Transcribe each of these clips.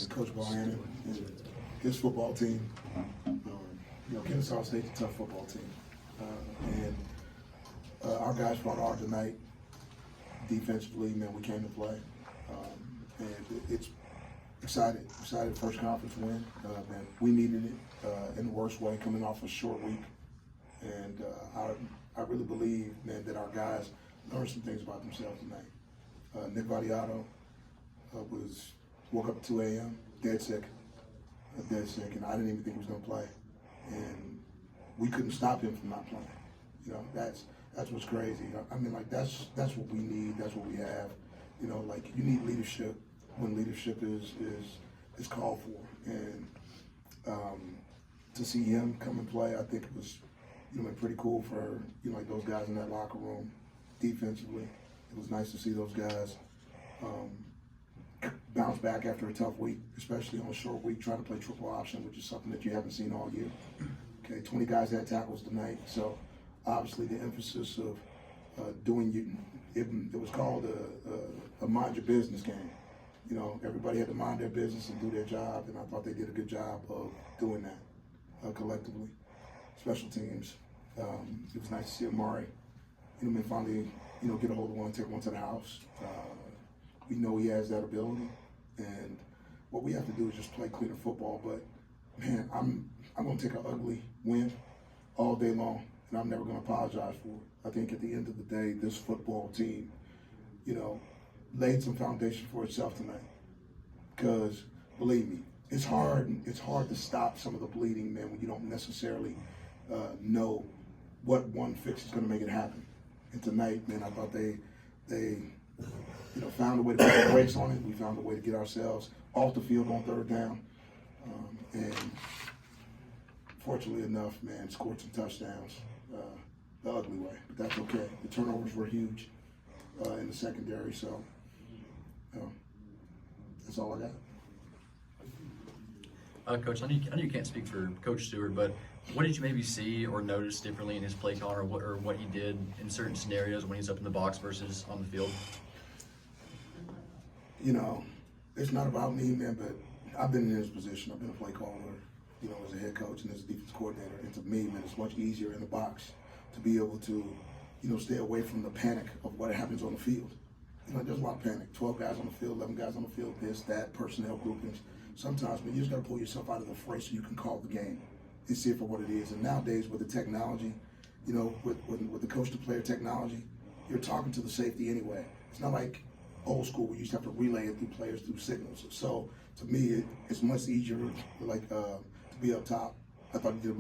Coach Bohannon and his football team. Kennesaw State's a tough football team. Our guys fought hard tonight. Defensively, man, we came to play. And it's excited first conference win. Man, we needed it in the worst way, coming off a short week. And I really believe, man, that our guys learned some things about themselves tonight. Nick Vadiato woke up at 2 a.m., dead sick, and I didn't even think he was going to play. And we couldn't stop him from not playing. That's what's crazy. I mean, like, that's what we need. That's what we have. Like, you need leadership when leadership is called for. And to see him come and play, I think it was, pretty cool for, like those guys in that locker room. Defensively, it was nice to see those guys bounce back after a tough week, especially on a short week, trying to play triple option, which is something that you haven't seen all year. Okay, 20 guys had tackles tonight, so obviously the emphasis of it was called a mind your business game. Everybody had to mind their business and do their job, and I thought they did a good job of doing that collectively. Special teams, it was nice to see Amari, finally, get a hold of one, take one to the house. We know he has that ability, and what we have to do is just play cleaner football. But man, I'm gonna take an ugly win all day long, and I'm never gonna apologize for it. I think at the end of the day, this football team, laid some foundation for itself tonight. Because believe me, it's hard to stop some of the bleeding, man, when you don't necessarily know what one fix is gonna make it happen. And tonight, man, I thought they found a way to put the brakes on it. We found a way to get ourselves off the field on third down. And fortunately enough, man, scored some touchdowns the ugly way. But that's okay. The turnovers were huge in the secondary, so that's all I got. Coach, I know you can't speak for Coach Stewart, but what did you maybe see or notice differently in his play call, or what he did in certain scenarios when he's up in the box versus on the field? It's not about me, man, but I've been in his position. I've been a play caller, as a head coach and as a defense coordinator. And to me, man, it's much easier in the box to be able to, stay away from the panic of what happens on the field. There's a lot of panic. 12 guys on the field, 11 guys on the field, this, that, personnel groupings. Sometimes, man, you just got to pull yourself out of the fray so you can call the game and see it for what it is. And nowadays, with the technology, with the coach-to-player technology, you're talking to the safety anyway. It's not like old school where you used to have to relay it through players through signals. So to me, it's much easier, to be up top. I thought he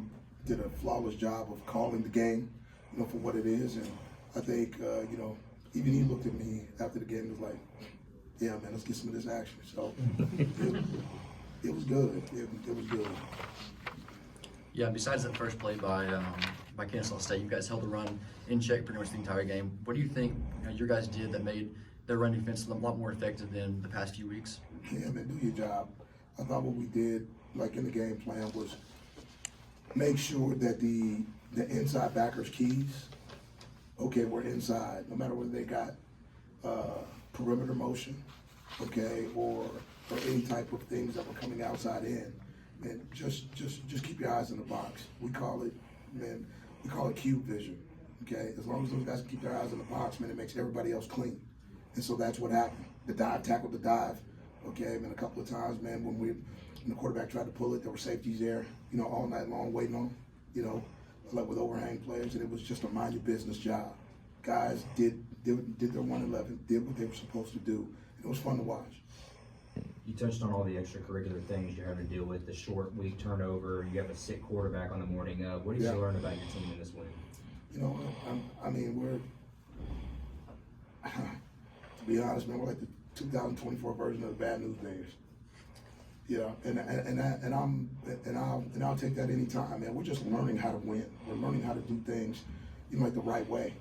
did a flawless job of calling the game, for what it is. And I think, even he looked at me after the game and was like, yeah, man, let's get some of this action. So it was good. It was good. Yeah, besides that first play by Kennesaw State, you guys held the run in check pretty much the entire game. What do you think your guys did that made their run defense a lot more effective than the past few weeks? Yeah, man, do your job. I thought what we did, like in the game plan, was make sure that the inside backers' keys, were inside, no matter whether they got perimeter motion, or any type of things that were coming outside in. And just keep your eyes in the box. We call it cube vision. As long as those guys keep their eyes in the box, man, it makes everybody else clean. And so that's what happened. The dive tackled the dive. And a couple of times, man, when the quarterback tried to pull it, there were safeties there, all night long waiting on him, like with overhang players, and it was just a mind your business job. Guys did their 111, did what they were supposed to do. And it was fun to watch. You touched on all the extracurricular things you're having to deal with, the short week turnover, you have a sick quarterback on the morning of. What did you learn about your team in this win? We're, to be honest, man, we're like the 2024 version of the Bad News Bears. And I'll take that anytime, man. We're just learning how to win. We're learning how to do things, like the right way.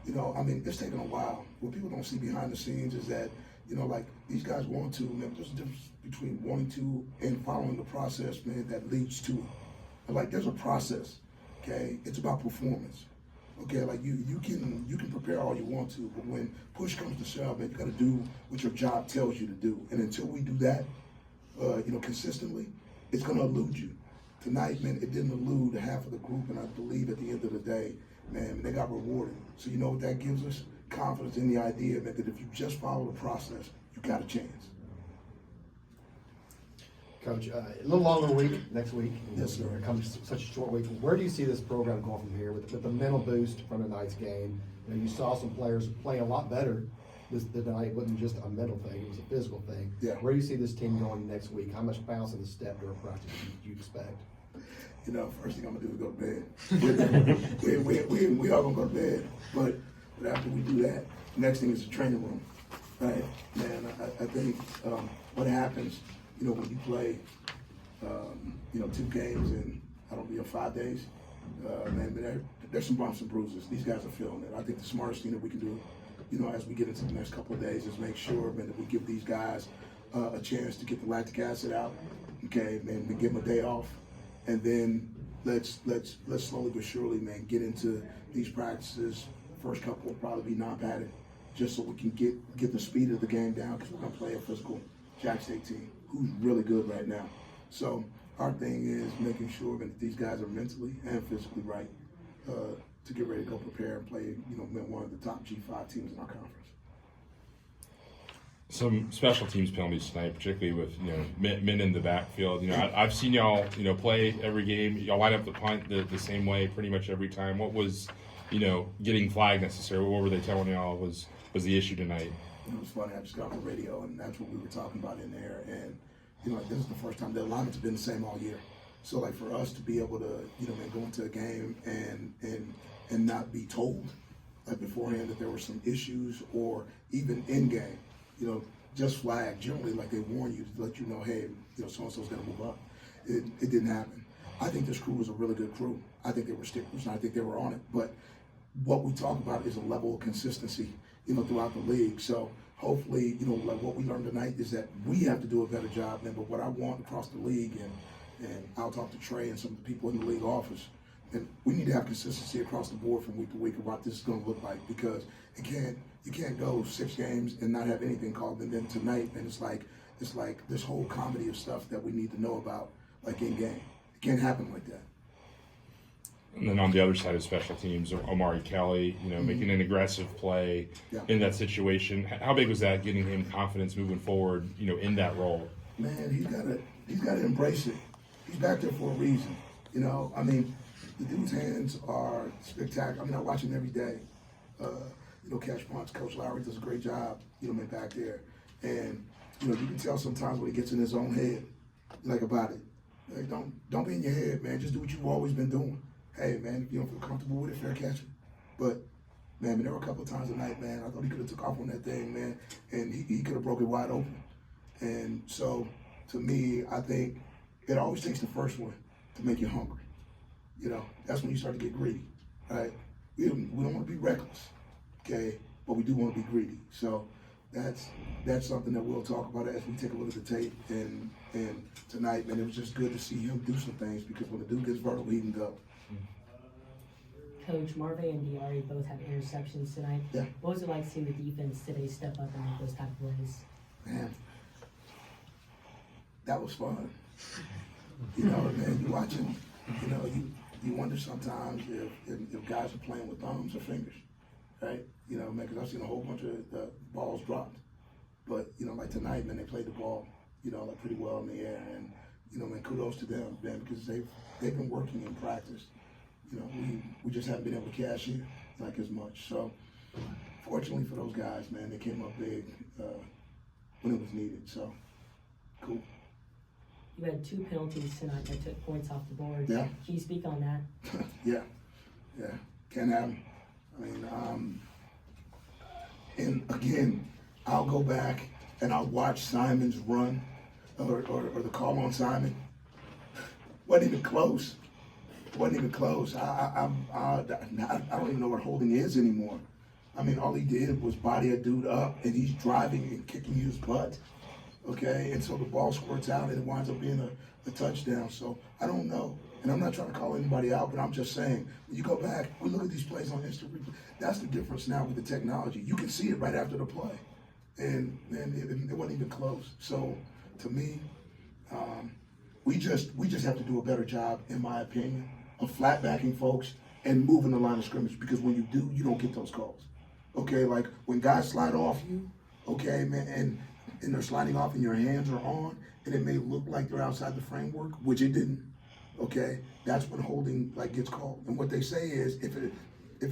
It's taken a while. What people don't see behind the scenes is that, like these guys want to, man, there's a difference between wanting to and following the process, man, that leads to it. And like there's a process, It's about performance. Like you can prepare all you want to, but when push comes to shove, man, you got to do what your job tells you to do. And until we do that, consistently, it's going to elude you. Tonight, man, it didn't elude half of the group, and I believe at the end of the day, man, they got rewarded. So you know what that gives us? Confidence in the idea, man, that if you just follow the process, you got a chance. Coach, a little longer week next week. Yes, sir. It comes such a short week. Where do you see this program going from here with the mental boost from tonight's game? You saw some players play a lot better this tonight. It wasn't just a mental thing; it was a physical thing. Yeah. Where do you see this team going next week? How much bounce in the step during practice do you expect? First thing I'm gonna do is go to bed. we are gonna go to bed, but after we do that, next thing is the training room, right? Man, I think what happens, when you play, 2 games in 5 days, man, there's some bumps and bruises. These guys are feeling it. I think the smartest thing that we can do, as we get into the next couple of days, is make sure, man, that we give these guys a chance to get the lactic acid out. Okay, man, we give them a day off. And then let's slowly but surely, man, get into these practices. First couple will probably be non-padded, just so we can get the speed of the game down, because we're gonna play a physical Jack State team who's really good right now. So our thing is making sure that these guys are mentally and physically right to get ready to go prepare and play, one of the top G5 teams in our conference. Some special teams penalties tonight, particularly with men in the backfield. I've seen y'all play every game. Y'all line up the punt the same way pretty much every time. What was getting flagged necessary? What were they telling y'all was the issue tonight? It was funny. I just got on the radio, and that's what we were talking about in there. And this is the first time the alignment's been the same all year. So for us to be able to go into a game and not be told beforehand that there were some issues, or even in game. Just flag. Generally, they warn you to let you know, hey, so-and-so's going to move up. It didn't happen. I think this crew was a really good crew. I think they were sticklers, and I think they were on it. But what we talk about is a level of consistency, throughout the league. So hopefully, what we learned tonight is that we have to do a better job. But what I want across the league, and I'll talk to Trey and some of the people in the league office, and we need to have consistency across the board from week to week of what this is going to look like, because you can't go 6 games and not have anything called, and then tonight, and it's like this whole comedy of stuff that we need to know about, in game. It can't happen like that. And then on the other side of special teams, Omari Kelly, making an aggressive play in that situation. How big was that, getting him confidence moving forward, in that role? Man, he's gotta embrace it. He's back there for a reason. The dude's hands are spectacular. I watch him every day. Catch punts. Coach Lowry does a great job, back there. And, you can tell sometimes when he gets in his own head, about it. Don't be in your head, man. Just do what you've always been doing. Hey, man, if you don't feel comfortable with it, fair catch it. But, man, there were a couple of times tonight, man, I thought he could have took off on that thing, man, and he could have broke it wide open. And so, to me, I think it always takes the first one to make you hungry. That's when you start to get greedy, right? We don't want to be reckless, okay? But we do want to be greedy. So that's something that we'll talk about as we take a look at the tape. And tonight, man, it was just good to see him do some things, because when the dude gets vertical, he can go. Coach, Marve and Diari both had interceptions tonight. Yeah. What was it like seeing the defense today step up and make those type of plays? Man, that was fun. Man, you watching, you wonder sometimes if guys are playing with thumbs or fingers, right? Man, because I've seen a whole bunch of balls dropped. But, like tonight, man, they played the ball, pretty well in the air. And, man, kudos to them, man, because they've been working in practice. We just haven't been able to cash in as much. So, fortunately for those guys, man, they came up big when it was needed. So, cool. You had 2 penalties tonight that took points off the board. Yeah. Can you speak on that? Yeah. Can't have them. And again, I'll go back and I'll watch Simon's run or the call on Simon. Wasn't even close. I don't even know what holding is anymore. All he did was body a dude up, and he's driving and kicking his butt. Okay, and so the ball squirts out and it winds up being a touchdown. So I don't know, and I'm not trying to call anybody out, but I'm just saying, when you go back, we look at these plays on instant replay. That's the difference now with the technology. You can see it right after the play, and it wasn't even close. So to me, We just have to do a better job, in my opinion, of flat backing folks and moving the line of scrimmage, because when you do, you don't get those calls. Okay, like when guys slide off you, okay, man, and they're sliding off and your hands are on, and it may look like they're outside the framework, which it didn't. Okay, that's when holding like gets called. And what they say is if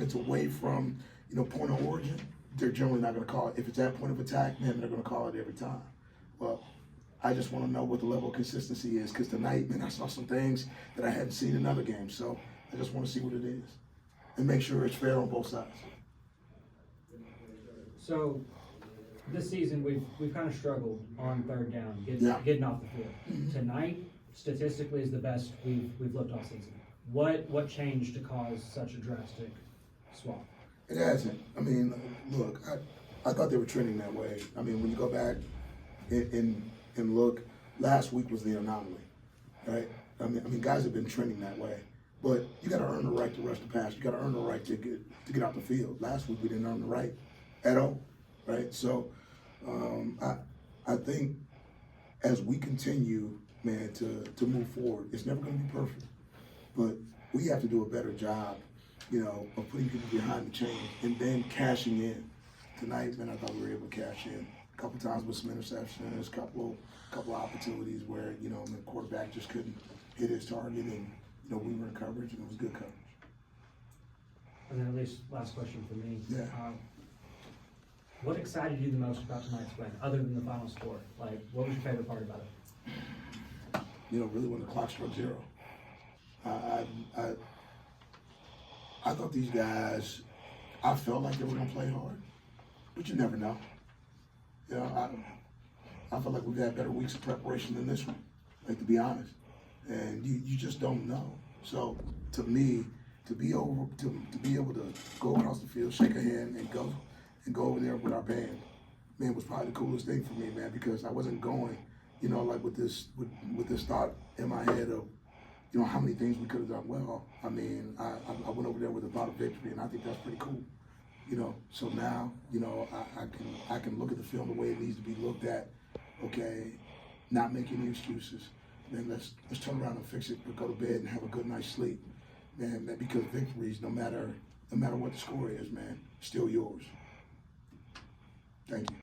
it's away from, you know, point of origin, they're generally not going to call it. If it's at point of attack, man, they're going to call it every time. Well, I just want to know what the level of consistency is, because tonight, man, I saw some things that I hadn't seen in other games. So I just want to see what it is and make sure it's fair on both sides. So this season, we've kind of struggled on third down, getting off the field. Tonight, statistically, is the best we've looked all season. What changed to cause such a drastic swap? It hasn't. I mean, look, I thought they were trending that way. I mean, when you go back and look, last week was the anomaly, right? I mean, guys have been trending that way, but you got to earn the right to rush the pass. You got to earn the right to get out the field. Last week we didn't earn the right at all, right? So I think as we continue, man, to move forward, it's never going to be perfect, but we have to do a better job, you know, of putting people behind the chain and then cashing in. Tonight, man, I thought we were able to cash in a couple times with some interceptions, a couple of opportunities where, you know, the quarterback just couldn't hit his target, and, you know, we were in coverage, and it was good coverage. And then at least last question for me. Yeah. What excited you the most about tonight's win, other than the final score? Like, what was your favorite part about it? You know, really when the clock struck zero. I thought these guys, I felt like they were going to play hard, but you never know. You know, I feel like we've had better weeks of preparation than this one, like, to be honest. And you just don't know. So to me, to be able to go across the field, shake a hand, and go over there with our band, man, was probably the coolest thing for me, man, because I wasn't going, you know, like with this thought in my head of, you know, how many things we could have done well. I mean, I went over there with the thought of victory, and I think that's pretty cool. You know, so now, you know, I can look at the film the way it needs to be looked at. Okay, not make any excuses. Then let's turn around and fix it, but go to bed and have a good night's sleep, man. Because victories, no matter what the score is, man, still yours. Thank you.